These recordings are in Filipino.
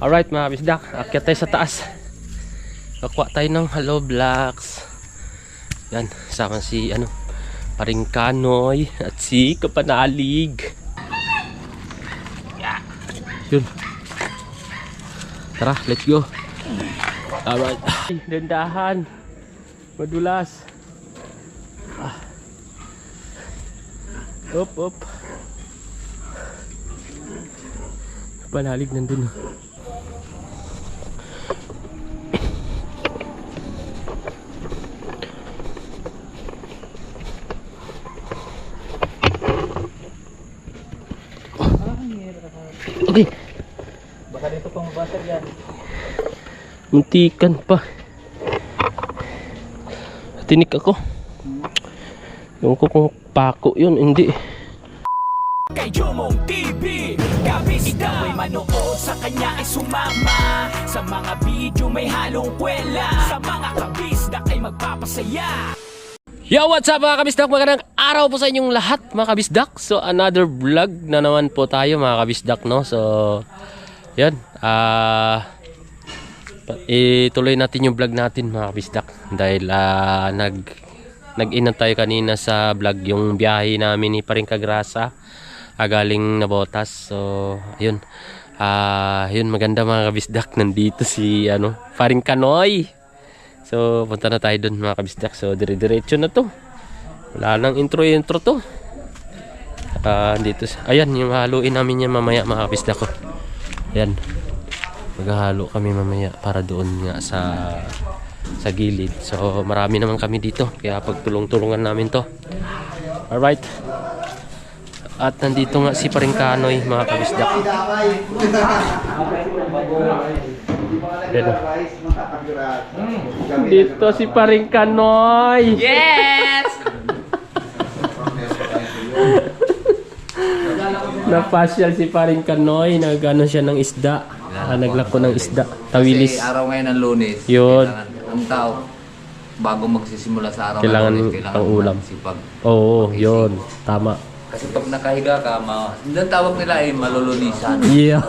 Alright mga kabisdak, akyat tayo sa taas. Kakuha tayo ng hollow blocks. Yan, sama si paring Kanoy at si Kapanalig. Yun. Tara, let's go. Alright. Dandahan. Madulas. Up. Kapanalig nandun. Okay. Baka dito pang mabasag yan. Muntikan pa. Tinik ako. Yung ko kung pako yun, hindi. Kay Jomong TV, kabisda may manood sa kanya ay sumama. Sa mga video may halong kwela. Sa mga kabisda ay magpapasaya. Yo, what's up mga kabisdak? Magandang araw po sa inyong lahat mga kabisdak. So another vlog na naman po tayo mga kabisdak, no? So yan, ituloy natin yung vlog natin mga kabisdak. Dahil nag-inat tayo kanina sa vlog yung biyahe namin ni Paring Kagrasa, galing Nabotas. So yun, yun maganda mga kabisdak. Nandito si Paring Kanoy. So punta na tayo dun mga kabisdak. So dire-diretso na to. Wala nang intro to. Dito, ayan yung haluin namin yan mamaya mga kabisdak ko. Ayan, maghahalo kami mamaya para doon nga sa gilid. So marami naman kami dito, kaya pagtulong-tulungan namin to. Alright. At nandito nga si Paring Kanoy mga kabisdak. Dito si Paring Kanoy. Yes! Napasyal si Paring Kanoy, nagano siya ng isda. Naglako ng isda, tawilis. Kasi araw ngayon ng Lunes. Yun. Ang tao, bago magsisimula sa araw Kailangan ng Lunes, pang ulam. magsipag. Oo, yun. Tama. Kasi pag nakahiga ka, ang tawag nila ay malulunisan. Yeah.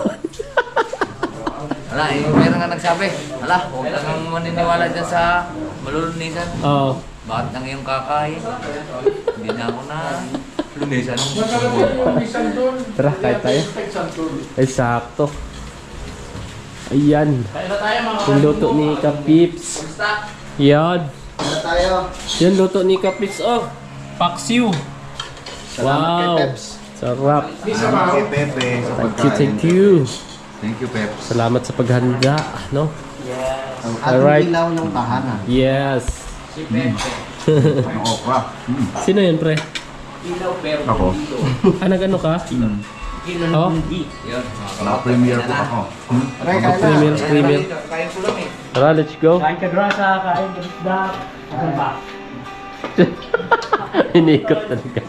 Wala, meron nga nagsabi, huwag kang maniniwala dyan sa malulunisan. Oo. Bakit nang iyong kakain? Hindi na ako na lunisan. Tara, kahit tayo. Ay, sakto. Ayan. Yung luto ni Kapips. Yan. Yan luto ni Kapips. Oh, paksiw. Wow. Sarap. Salamat kay Pepe sa pagkain. Thank you. Thank you, Pepe. Salamat sa paghanda, no? At Alright. ilaw ng tahanan. Yes. Yung okra. Sino yun, pre? Ako. Nag-ano ka? Oh? Na-premiere po ako. Premier. Kain ko lang eh. Tara, let's go. Kain ka drasa, kain ka isda. Asan ba? Inikot talaga.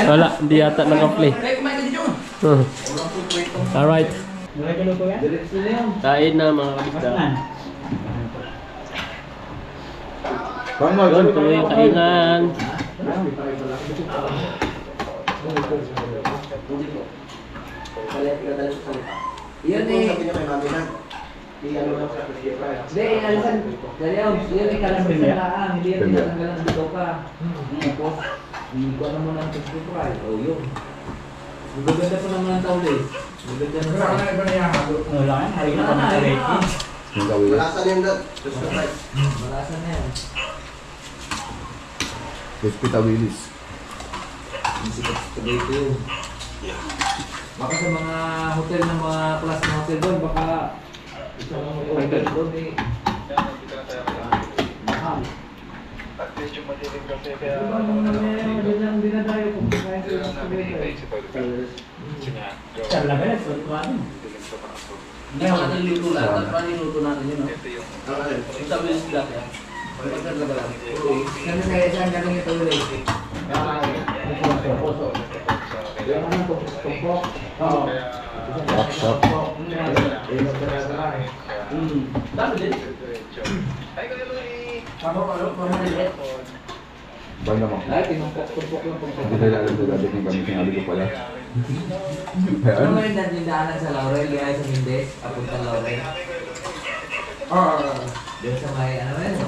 Wala, hindi yata naka-play. Alright. Kain na mga kabisda. Doon, tuloy yung kainan. Yan eh. Hindi, alisan. Daliaw, yan eh, kalang bisalaan. Hindi yan tinatanggalan dito ka. Tapos, hindi ko na muna ang pag-fry. O, yun. Magaganda pa naman ang tawli. Magaganda na sa... Wala yan, hari ka pa ng kareti. Malasan yung dot. Malasan na yan. Hospital Willis. Ang sikat sa dito yun. Baka sa mga hotel ng mga class ng hotel doon, baka isang hotel doon eh. Mahal. At medyo madilim kasi kaya Doon lang dinadayo kung kaya sila ng talaga yan, so ito ano? Hindi ako natin luto lang. Paano yung luto natin yun? Ito sabi yung sila kaya. Kami kaya saan galing ito ulit? Puso. Yung ano ito? Tumpok? Oo. Tumpok. Dami din. Pamaliit. Banda mo. Ay, tinumpok lang. Hindi na alam ko dati kung kami sinabi ko pala. Ano mo yung daanan sa Laurel? Gaya sa Mindes? Apunta Laurel? Oo. Doon sa may ano yun?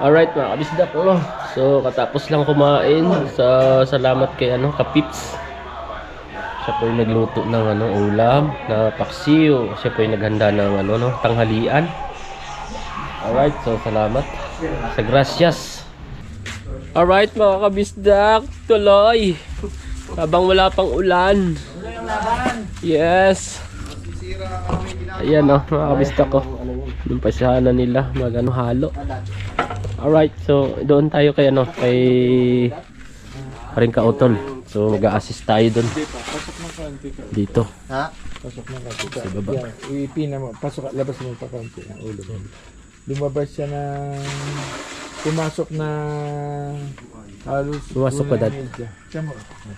Alright mga kabisdak, so katapos lang kumain sa salamat kay Kapips. Siya po yung nagluto ng ulam na paksiw. Siya po yung naghanda ng tanghalian. Alright, so salamat sa gracias. Alright mga kabisdak, tuloy habang wala pang ulan. Yes. Ayan mga kabisdak ko. Yung pasahanan nila halo. Alright, so doon tayo kay Paring Kautol. So mag-a-assist tayo doon. Dito. Ha? Pasok ng kaunti. Sa baba. Yan, ipina mo. Pasok, labas mo pa kaunti ang ulo mo. Lumabas siya ng... Pumasok na... Halos... Pumasok ka, Dad. Tiyan mo.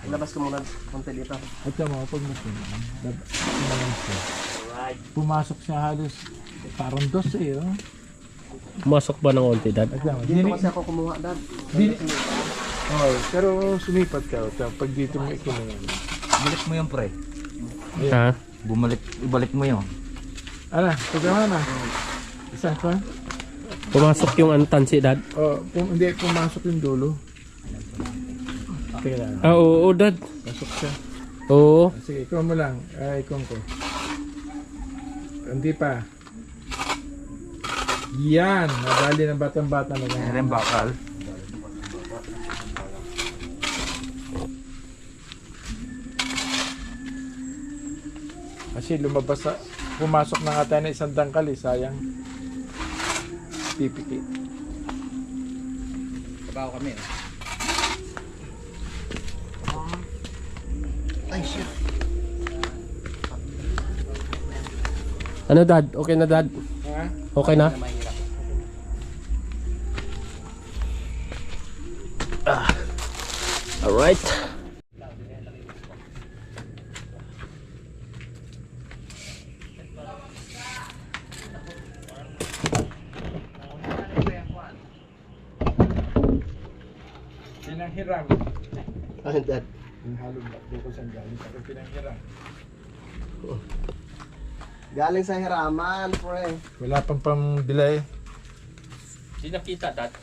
Labas ko muna konti dito. At tiyan mo, pag mas pumasok siya halos parang 12 oh. Pumasok ba ng konti, Dad? At tiyan mo, Dito kasi ako kumuha, Dad. Oh, pero sumipat ka. Pag dito mo ikinuha. Balik mo yung pre. Ha? Ibalik mo yun. Ano? Pagkama na. Isang pa? Pumasok yung tansi, Dad? Oh, hindi pumasok yung dulo. Teka lang. Oo, Dad. Pasok siya. Oo. Sige, ikaw mo lang. Ikaw ko. Hindi pa. Yan. Nadali ng batang-bata na lang. Meron bakal. Kasi lumabas sa... Pumasok na nga tayo na isang dangkal eh. Sayang. Pipiki. Trabaho kami. Ay, shit. Ano, Dad? Okay na, Dad? Ha? Okay na? Alright. Pinanghiram. Ano, Dad? Yung halong bakdo ko siyang galing. Ako pinanghiram. Galing sa hiraman, pre. Wala pang pambili. Di nakita, Dad?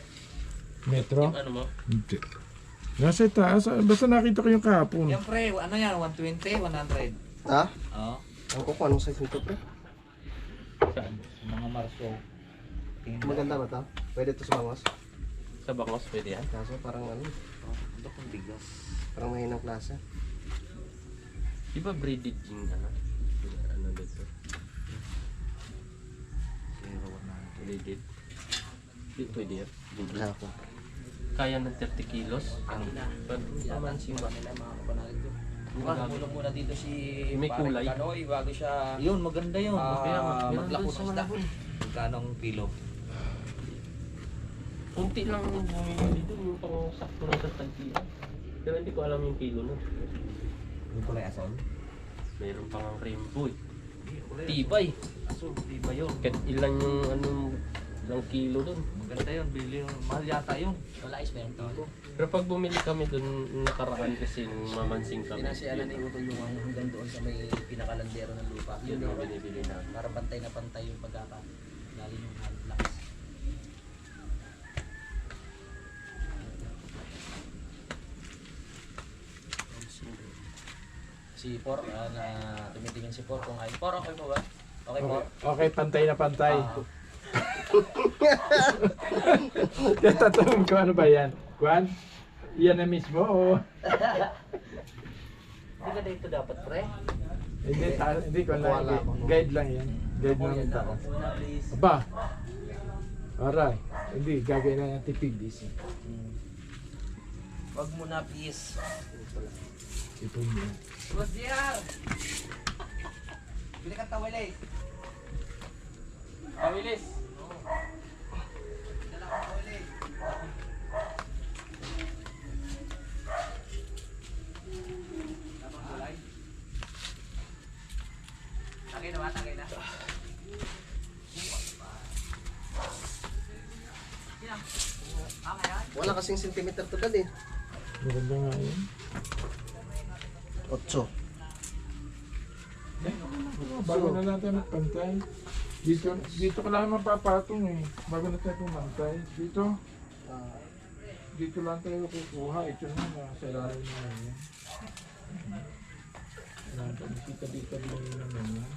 Metro? Ano mo? Hindi. Nasa itaas. Basta nakita ko yung kahapon. Yan pre, ano yan? 120, 100? Ha? Oo. Ang ko kung anong size nito, pre. Saan? Mga marso. Maganda ba ito? Pwede ito sa bangos? Sa bangos, pwede yan? Kaso parang Ito kung bigas. parang mahinang klase. Di ba braided yung ano dito? Braided. Di pwede yan. Wala ako. Kaya ng 30 kilos? Pero naman siya ba? Mulong muna dito si May kulay. Kanoy bago siya. Yun, maganda yun. Kaya nga, meron maglako dun sa sa isda. Magkanong kilo? Kunti lang yung bumili dito, yung pang sakto na sa tagpian. Pero hindi ko alam yung kilo nun. Yung kulay asol? Mayroon pang ang rainbow eh. Tibay. Tibay yun. Kahit ilan yung ilang kilo dun. Maganda yun, bili yun. Mahal yata yun. Wala is meron to. Pero pag bumili kami dun nakaraan kasi nung mamansing kami. Pinasyalan ni Utol yung hanggang doon sa may pinakalandero ng lupa. Yun ang binibili na. Para pantay na pantay yung pagkakalalim ng lakas. Si Por, na tumitingin si Por kung ay Por, okay po ba? Okay po? Okay, pantay na pantay. Ah. Kaya tatanungin ko ano ba yan? Juan? Yan na mismo o? Hindi ka dito dapat, pre? Hindi ko lang. Guide lang yan. Guide lang yung tao. Aba. Aray. Hindi, gagawin na yung tipid this. Wag mo na, please. Ipon mo. Boss JR! Bili ka tawilay. Pawilis! Dala ka tawilay. Tapang kulay. Tagay na ba? Tagay na. Yan. Wala kasing centimeter to dad eh. Maganda nga yun. 8. Bago na natin magpantay. Dito ka lang mapapatong eh. Bago na tayo pumantay. Dito lang tayo kukuha. Ito na nasa ilalim na yan. Kita-kita lang yun naman yan.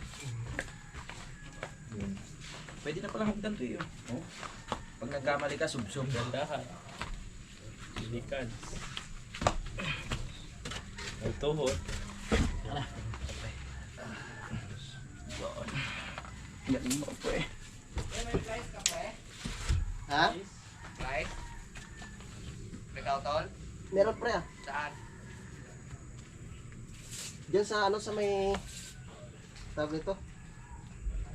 Pwede na palang hagdan to yun. Pag nagkamali ka, sub-sub. Gandahan. Lilikad. Ang tuhod. Galing mo po eh. Ha? Right? Ikaw, tol? Meron pre ah. Saan? Diyan sa ano sa may tawag nito?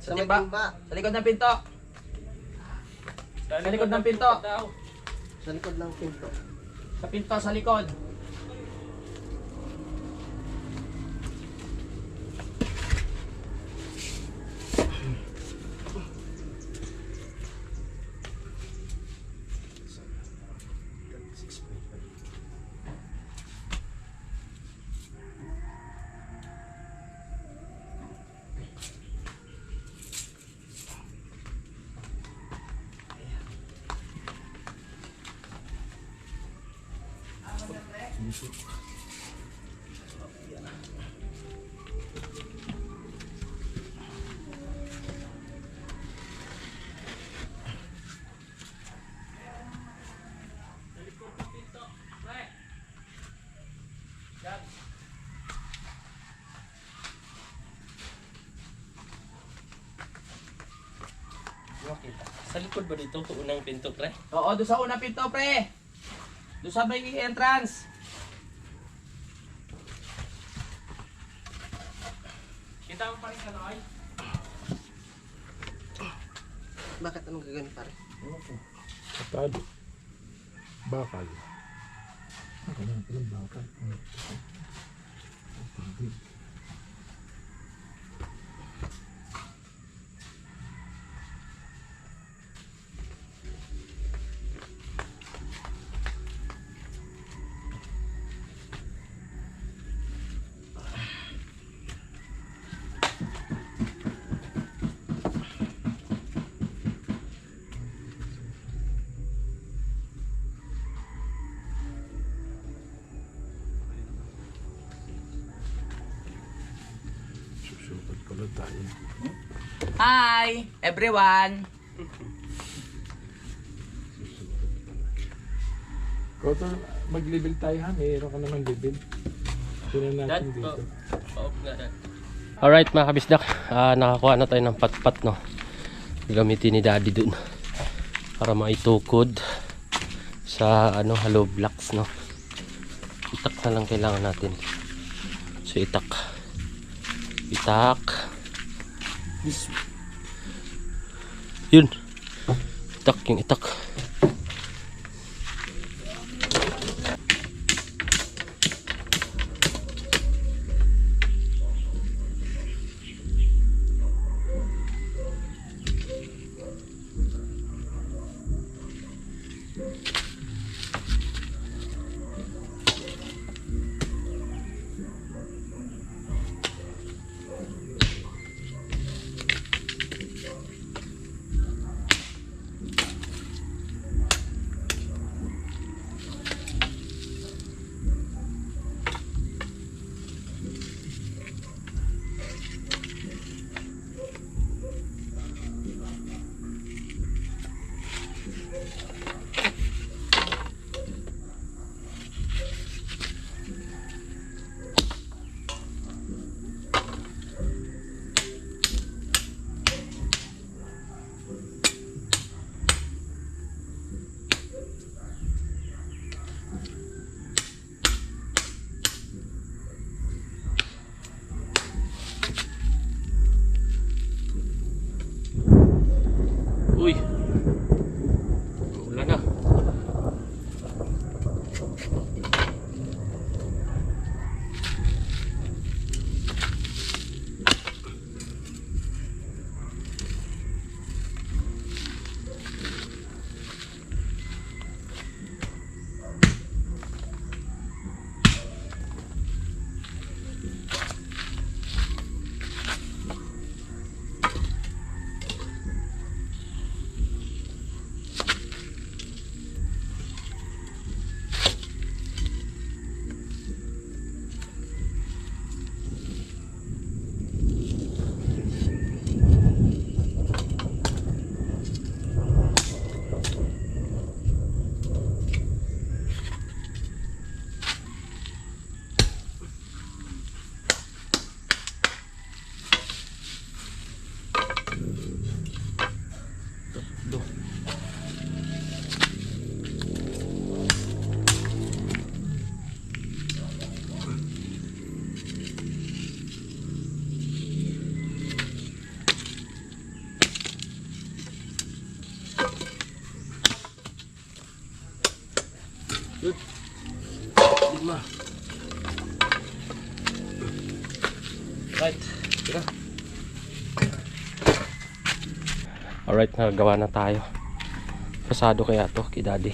Sa may timba? timba. Sa likod ng pinto. Sa likod ng pinto. Sa likod ng pinto. Sa pinto, sa likod. Sa likod ba dito? Unang pinto, pre? Oo, doon sa unang pinto, pre. Doon sa may entrance. Kita mo pa rin ka, Noy? Bakit anong gagawin pare? Katado. Bakal. Ako na, palang bakal. Susukat pala tayo. Hi, everyone. Koto, mag-level tayo ha. Mayroon ka naman level. Tunan natin Dad, dito. pa-off na dad. Alright mga kabisdak, nakakuha na tayo ng patpat, no. Gamitin ni daddy dun para maitukod sa ano, hollow blocks, no. Itak na lang kailangan natin. So itak yun, itak yung itak. Uy, ulan na. Alright. Alright, nagawa na tayo. Pasado kaya to kay daddy.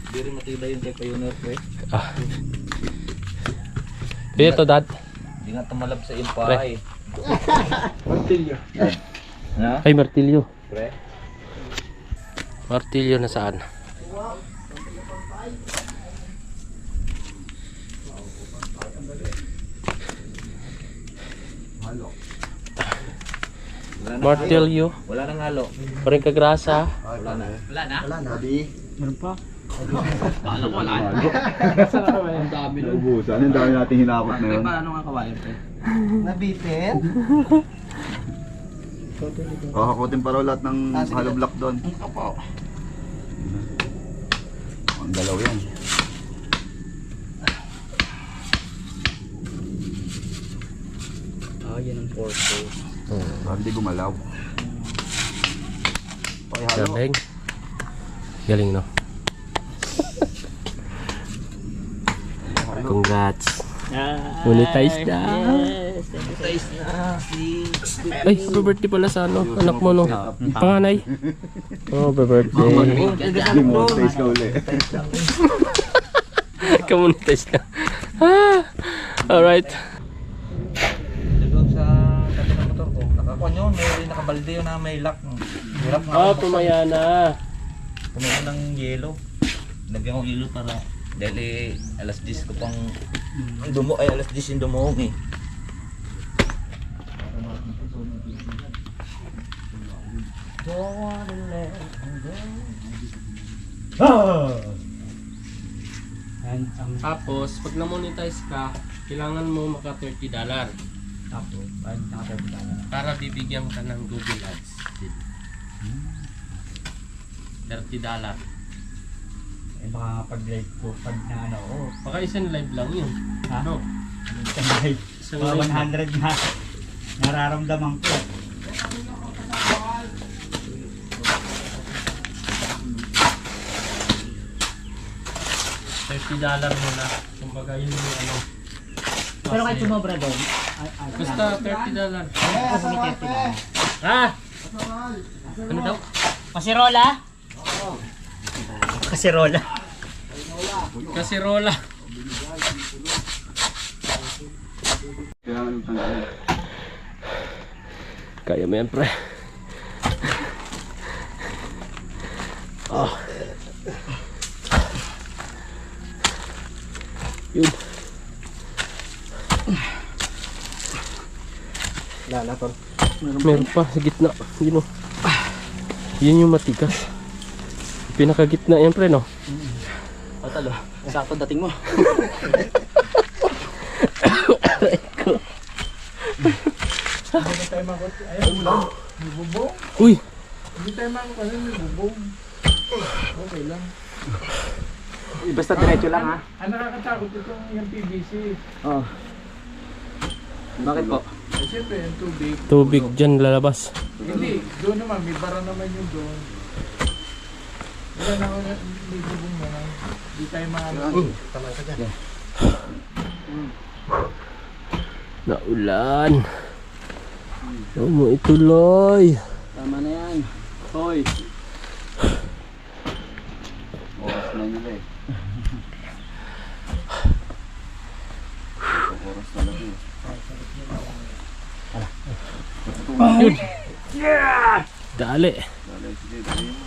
Hindi rin matibay yung kay Pioneer ko eh. Ito dad. Hindi nga tumalab sa impa Pre. eh. Martilyo. Ha? Ay, martilyo. Pre? Martilyo na saan? Wala na Martilyo. Wala nang halo. Paring kagrasa. Wala na. Wala na? Wala na. Naubusan. Ang dami nating hinakot na yun. Paano nga kawain pre? Nabitin? Kakakutin pa raw lahat ng hollow block doon. Ang dalaw yan. Yan ang porto. Parang di gumalaw. Pakihalo. Galing. Galing no. Congrats. Monetize na. Taste na si... Ay, happy birthday pala sa ano, anak mo no. Panganay. Oh, happy birthday. Demonetize ka uli. Kamonetize na. Ah, alright. Doon sa tabi ng motor ko. Nakakuha nyo, may nakabalde yun na may lock. Hirap nga. Ah, pumaya na. Pumunta ng yelo. Lagyan ko yelo para dahil alas 10 ko pang alas 10 yung dumuhong eh. Tapos, pag na-monetize ka, kailangan mo maka $30. Tapos, ayun, naka-30 Para bibigyan ka ng Google Ads. $30. Eh baka pag-live ko, pag na ano, oh, Baka isang live lang yun. ha? No? Isang live. Isang Mga live lang. 100 na nararamdaman ko. $30 muna. Kumbaga yun yung ano. Pero kahit sumobra doon, Basta $30. ako may 30 lang. Ha? Ano daw? Kasirola? Kasirola. Kasirola. Kailangan ng tanggalin. Kaya mo yan, pre. Ah. Yun. Wala na tol. Meron pa sa gitna. Yun o. Yun yung matigas. Pinakagitna yan, pre, no? O talo, sakto dating mo. Hindi tayo makot. Ayun, ulang. May bubong. Uy! Hindi tayo makot. Ano, may bubong. Okay lang. Basta diretso lang ha. Ang nakakatakot itong yung PVC. Oh. Bakit po? Eh, siyempre, yung tubig. Tubig dyan lalabas. Hindi, doon naman, may bara naman yung doon. Wala na ako, may bubong naman. Hindi tayo makakot. Tama ka dyan. Naulan. Huwag mo ituloy. Tama na yan. Hoy. Oras na nila eh. Oras na lang eh. Yun. Dali. Dali, sige, dali mo.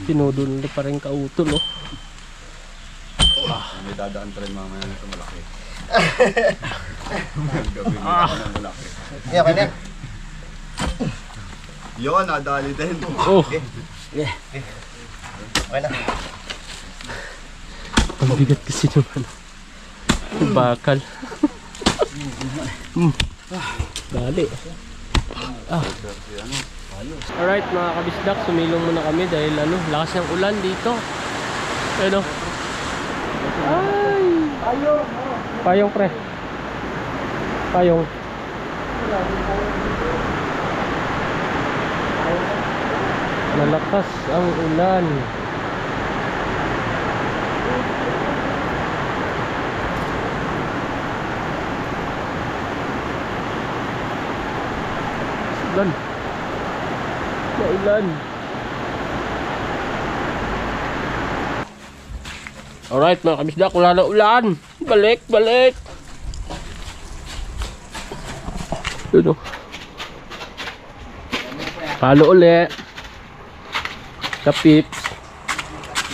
Pinudol na pa rin kautol, oh. May dadaan pa rin mamaya na sa malaki. Gawin mo na ng malaki. Yeah, okay na. Yun, nadali din. Oh, Okay na. ang bigat kasi naman. Bakal. Dali. Alright mga kabisdak, sumilong muna kami dahil ano, lakas ng ulan dito. Ano? Ay! Payong pre. Payong. Malakas ang ulan. Ulan. Maulan. Alright mga kabisdak, wala na ulan. Balik, balik. Yun o. Halo uli. Kapips.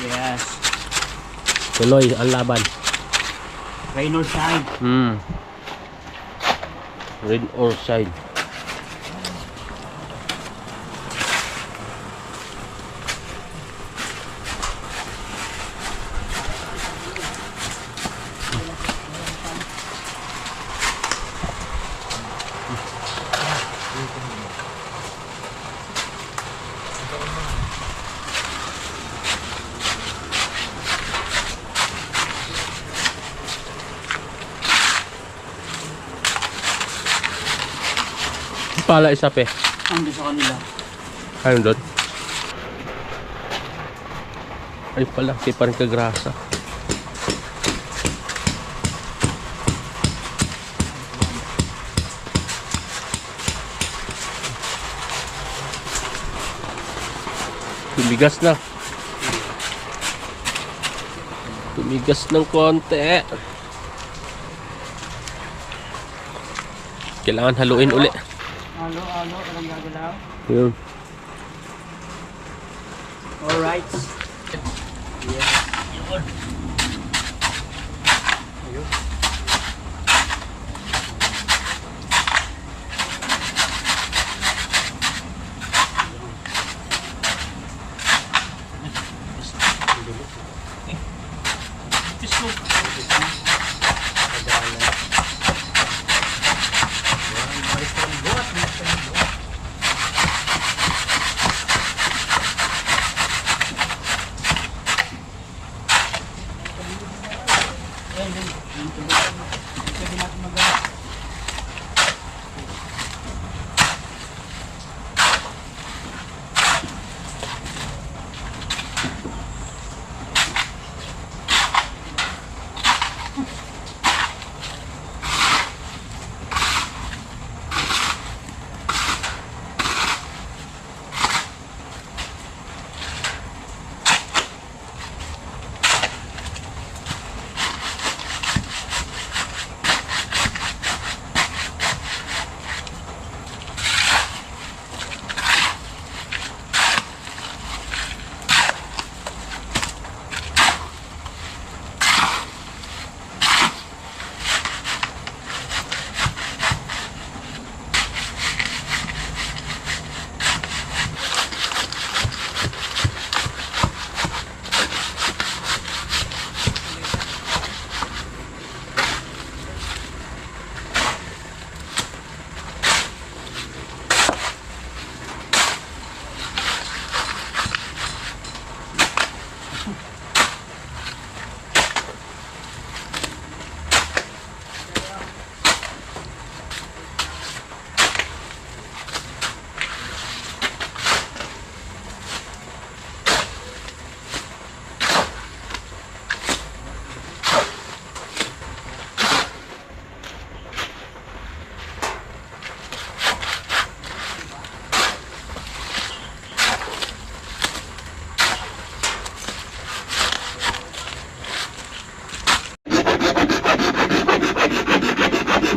Yes. Tuloy ang laban. Rain or shine. Rain or shine. Pala isa pe. Ang gusto kanila. Ano doon? Ay pala, di pa rin kagrasa. Tumigas na. Tumigas ng konti. Kailangan haluin uli. Halo, walang gagalaw. Yun. Alright.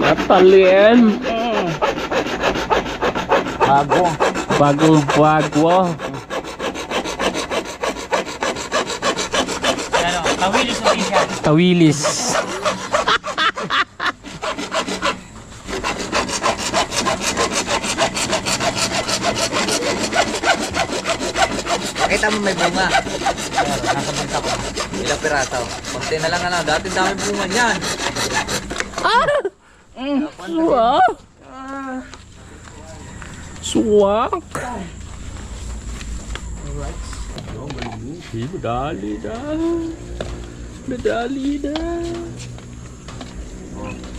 Natalien. Bago. Bagong bago. Ano, tawilis na siya. Tawilis. Pakita mo may bunga. Nasa banta ko. Ilang piraso. Konti na lang ano. Dati dami bunga niyan. Suwak. Suwak. Medali na. Medali na.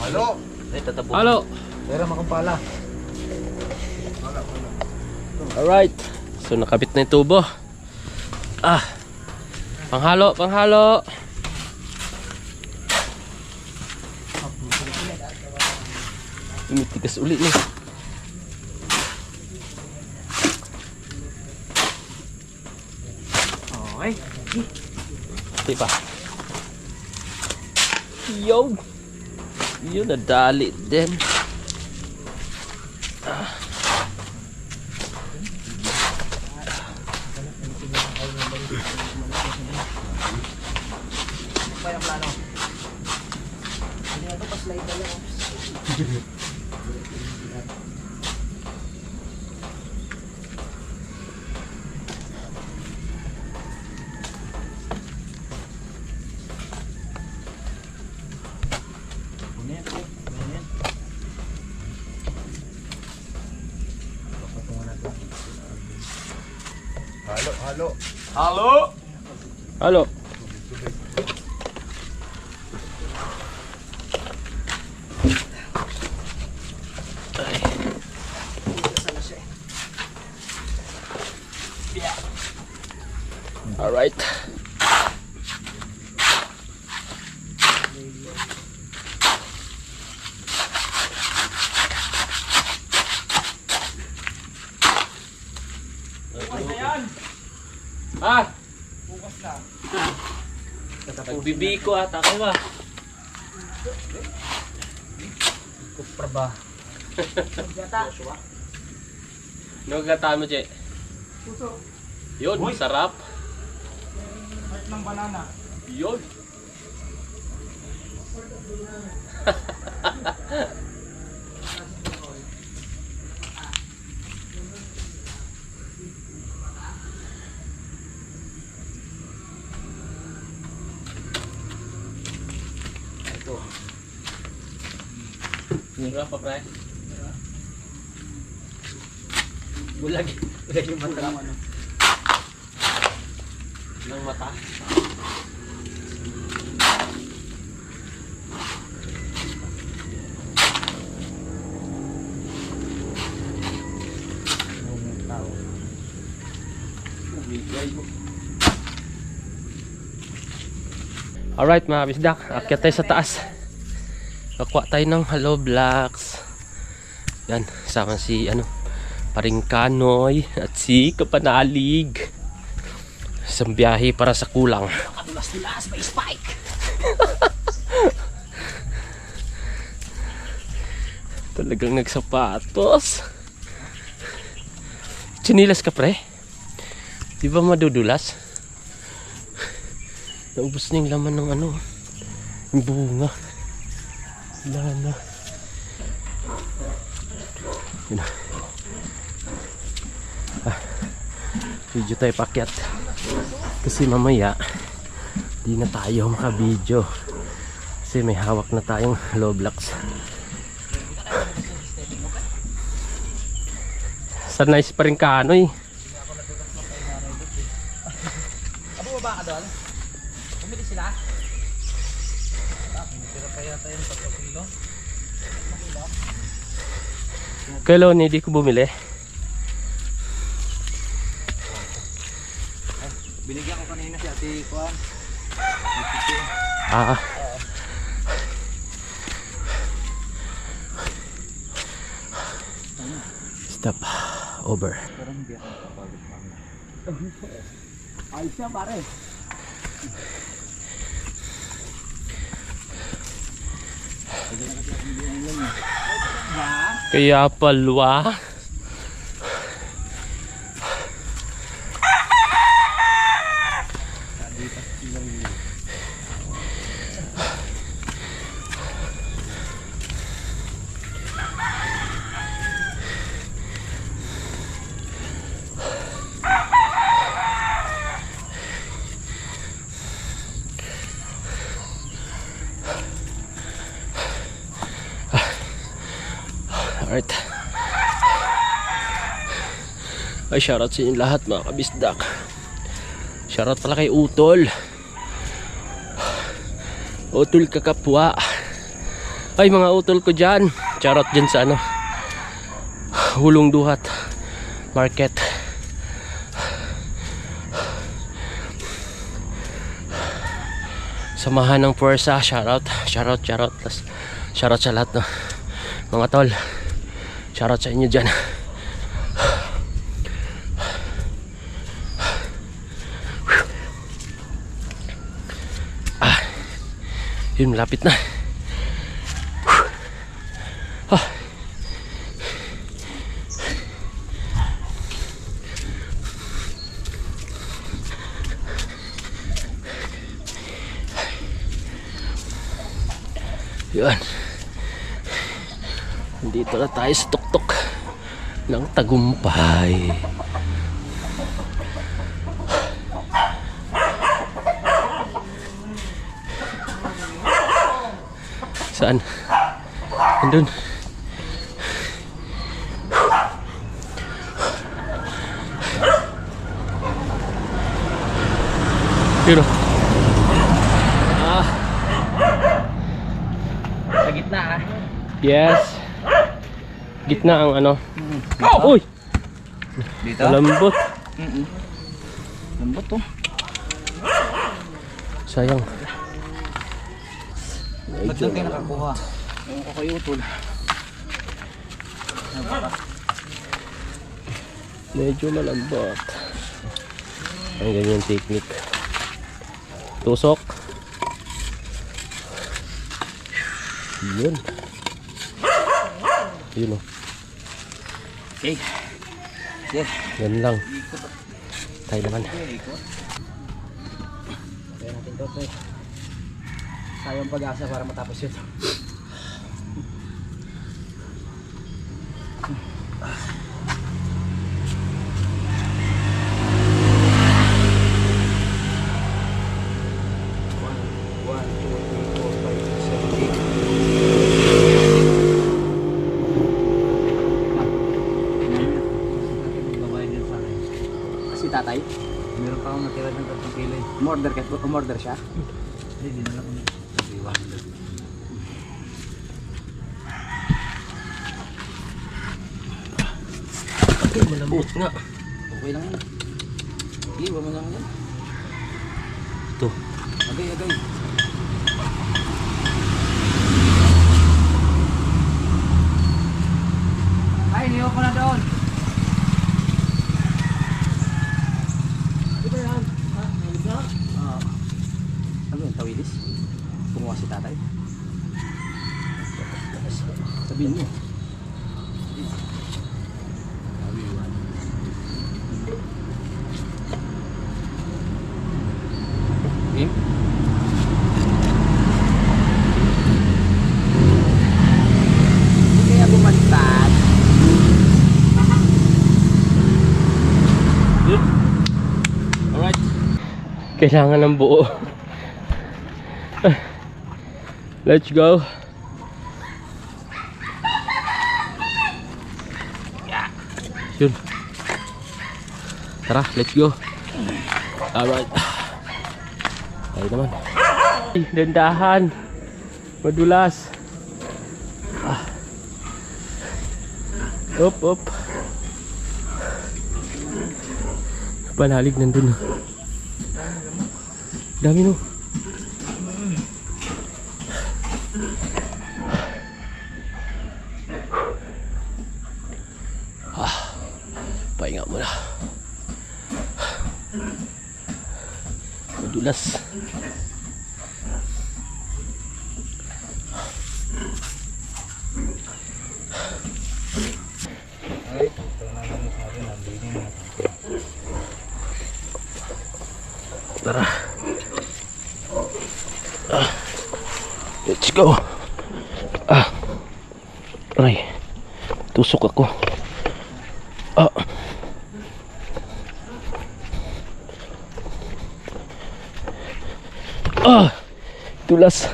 Halo! Ay, tatabo. Halo. Pero makumpala. Alright. So So nakabit na yung tubo. Panghalo, panghalo. Tumitigas uli na. Okay. Diba? Yo! Yun, nadali din. Pa yung plano. Hindi na ito pa-slide na lang. Halo. All right. Ah! Bukas na. Nagbibiko ata kayo ba? Kupra ba? Ano gata mo, Che? Yun, sarap. Heart ng banana. Yun. Sarap pa, pre. Bulag. Bulag yung mata. Ng mata. Alright mga bisdak, akyat tayo sa taas. Kakuha tayo ng hollow blocks. Yan, sama si paring Kanoy at si Kapanalig. Isang biyahe para sa kulang. Kadulas-dulas, may spike! Talagang nagsapatos. Chinilas ka, pre? Di ba madudulas? Naubos na yung laman ng yung bunga. Wala na. Yun na. Video tayo pakyat. Kasi mamaya di na tayo makabidyo. Kasi may hawak na tayong low blocks. Nice pa rin Kanoy. Abo ba ka doon? Bumili sila? Tira pa yata yung 3 kilo. Kailan hindi ko bumili. Binigyan ko kanina si Ate Kuan. Stop. Over. Ayos siya pare. Kaya palwa. Alright. Ay, shoutout sa inyo lahat mga kabisdak. Shoutout pala kay Utol. Utol kakapwa. Ay, mga utol ko dyan. Shoutout dyan sa Hulong Duhat Market. samahan ng puwersa. Shoutout. Tas shoutout sa lahat, no? Mga tol, shoutout sa inyo dyan. Yun, malapit na. Yun. Dito na tayo sa tuktok ng Tagumpay. Saan? Andun. Yun o. Sa gitna ah. Yes. Gitna ang ano. Uy! Dito? Malambot. Lambot to. Sayang. Ba't lang kayo nakakuha? Ewan ko kayo utol. Medyo malambot. Ang ganyan technique. Tusok. Yun. Yun o. Okay. Yeah. Yan lang. Tayo naman. Kaya natin to, pre. Sayang pag-asa para matapos yun. Si tatay? Meron pa akong natira ng 3 kilo eh. Umorder siya? Hindi na lang ako. Malambot nga. Okay lang yan. Iwan mo lang yan. Ito. Agay. Ay, niyo ko na doon. Ito yan. Ano yung tawilis? Kumuha si tatay. Sabihin mo. Okay. Hindi kaya bumaliktad. Alright. Kailangan ng buo. Let's go. Yun. Tara, let's go. Alright. Tayo naman. Dandahan. Madulas. Up. Panalig nandun. Dami no. Pahinga muna. Madulas. Tara. Let's go. Aray. Tusok ako. Tulas.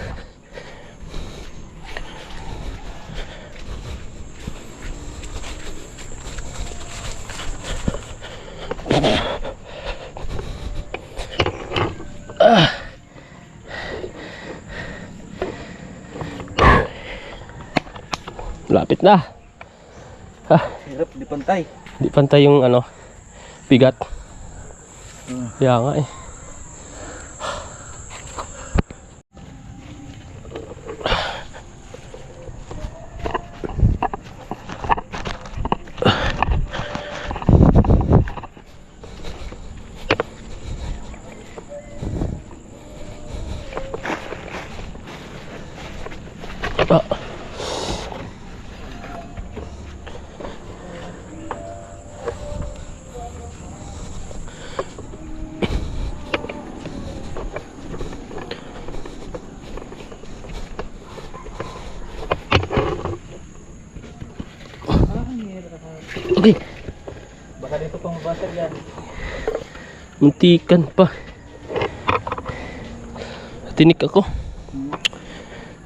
Lapit na. Hirap, di pantay. Di pantay yung ano, bigat. Kaya nga eh. Muntikan pa. Tinik ako.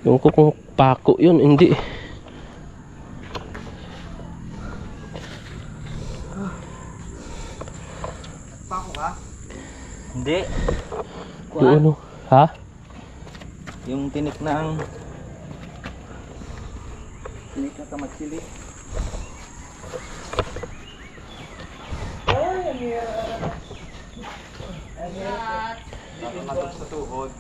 Yung ko kung pako yun, hindi. Pako ka? Hindi. Yung ano? Ha? Yung tinik ng... Tinik na kamatsili. Nakamatog sa tuhod.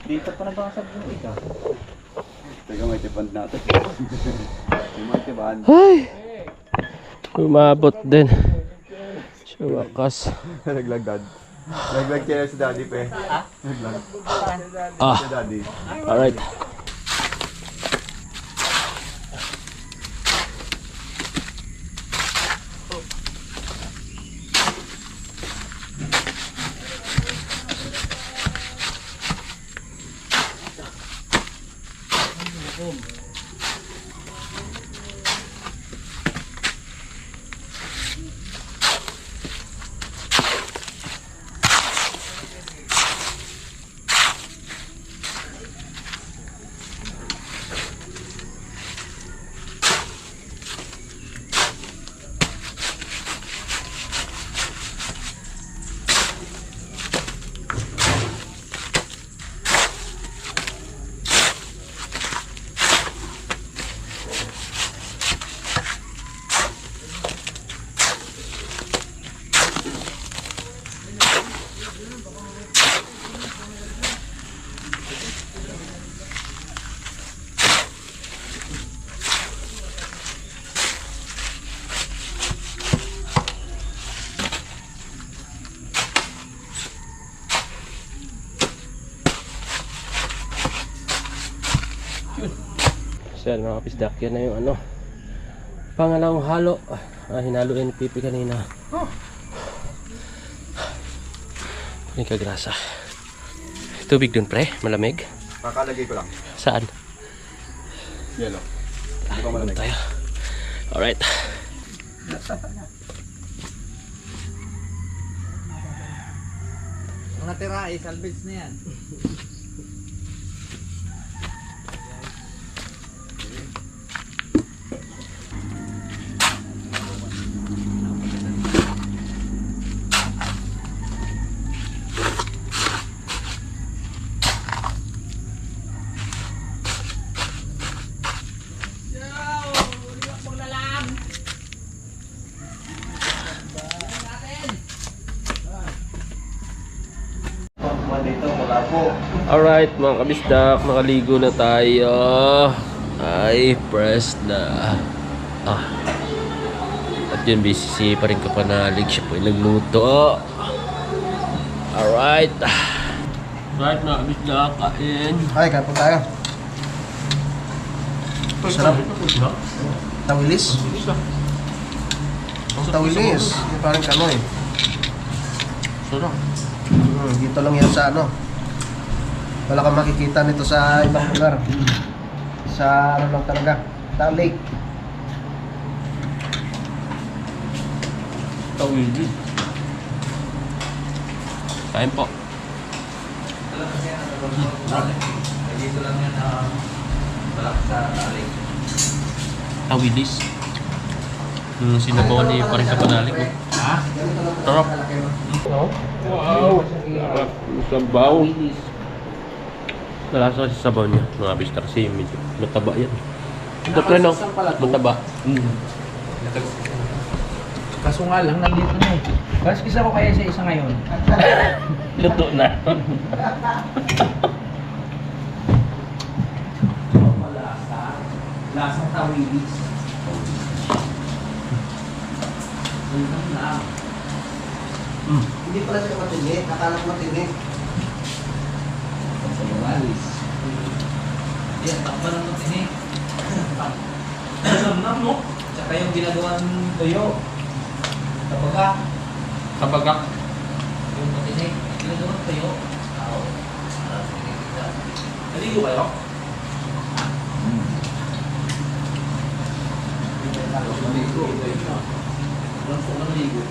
Dito pa nabasag yung ika. Teka, may tipan natin. May tipan. Ay! Umabot din. Sa wakas. Naglagdad. Naglag kaya si daddy pe. Naglag. Ah, Si daddy. alright. So yan mga pisdak, yan na yung ano, pangalawang halo. Hinalo yan ni Pipi kanina. May kagrasa. Tubig dun pre, malamig. Kakalagay ko lang. Saan? Yellow. Hindi ko Inom malamig. tayo. Alright. Mga tira, salvage na yan. Dito, wala po. Alright mga kabisdak, nakaligo na tayo. Ay, press na. At yun, busy pa rin kapanalig. Siya po yung nagluto. Alright. Alright mga kabisdak, kain. Ay, kain po tayo. Sarap. Tawilis. Tawilis. Yung parang kanoy. Sarap. Dito lang yan sa ano. Wala kang makikita nito sa ibang lugar. Sa ano lang talaga. Sa lake. Tawili. Kain po. Dito lang yan balak sa lake. Tawilis. Yung sinubaw ni parang kapanalig. Ha? Sarap. Wow! Sarap. Sabaw. Nalasa kasi sabaw niya. Mga bistar kasi medyo mataba yan. Ito pre no? Mataba. Kaso nga lang, nandito na eh. Baskis ako kaya sa isa ngayon. Luto na. Lasang tawilis. Hindi pala siya matinik. Akala ko matinik. Sa walis. Yan, takpan ng matinig. Nam, no? Tsaka yung ginagawa ng tuyo. Kapagka. Kapag Yung matinig. Ginagawa ng tuyo. Oo. Naligo kayo? Naligo. Walang po naligo.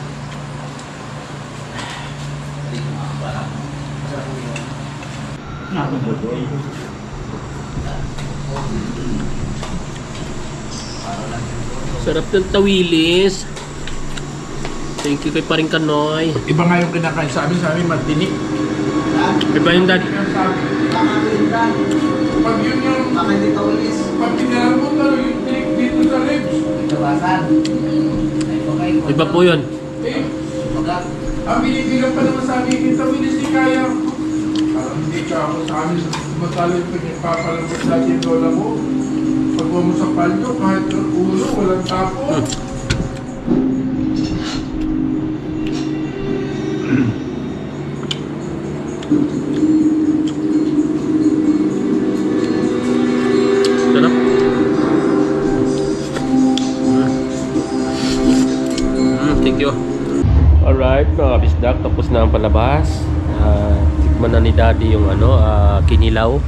Naligo nga ba lang? Sarap ng tawilis. Thank you kay Paring Kanoy. iba nga yung kinakain sa amin matinik. Iba yung dad. Baka minsan. Pag yun yung, Baka hindi tawilis. pag tinaran mo talo yung tinik dito sa ribs, Kabasan. Ay, okay. Iba po yun. eh, Pagka. ang binibilang pa naman sa amin, kita wilis ni Kaya. Parang hindi ka ako sa amin, matalo yung pinagpapalabot natin yung lola mo. Pag mo sa palyo, kahit ang ulo, walang tapo. Sarap. Thank you. Alright mga kabisdak, tapos na ang palabas. Tikman na ni Daddy yung kinilaw.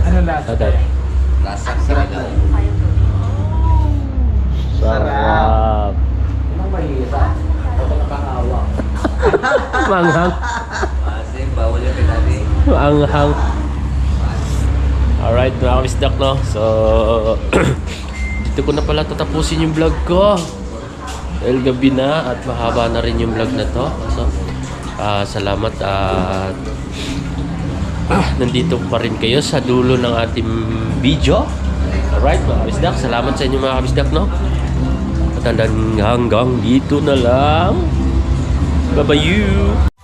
Ano lahat? Dad. Lasang sinilaw. Sarap. Anong mahira? Ako nakakawa. Manghang. Kasi bawal yung pinali. Manghang. Alright mga kabisdak, no? So, dito ko na pala tatapusin yung vlog ko. Dahil gabi na at mahaba na rin yung vlog na to. So, salamat at nandito pa rin kayo sa dulo ng ating video. Alright mga kabisdak, salamat sa inyo mga kabisdak, no? At hanggang dito na lang. Bye-bye you!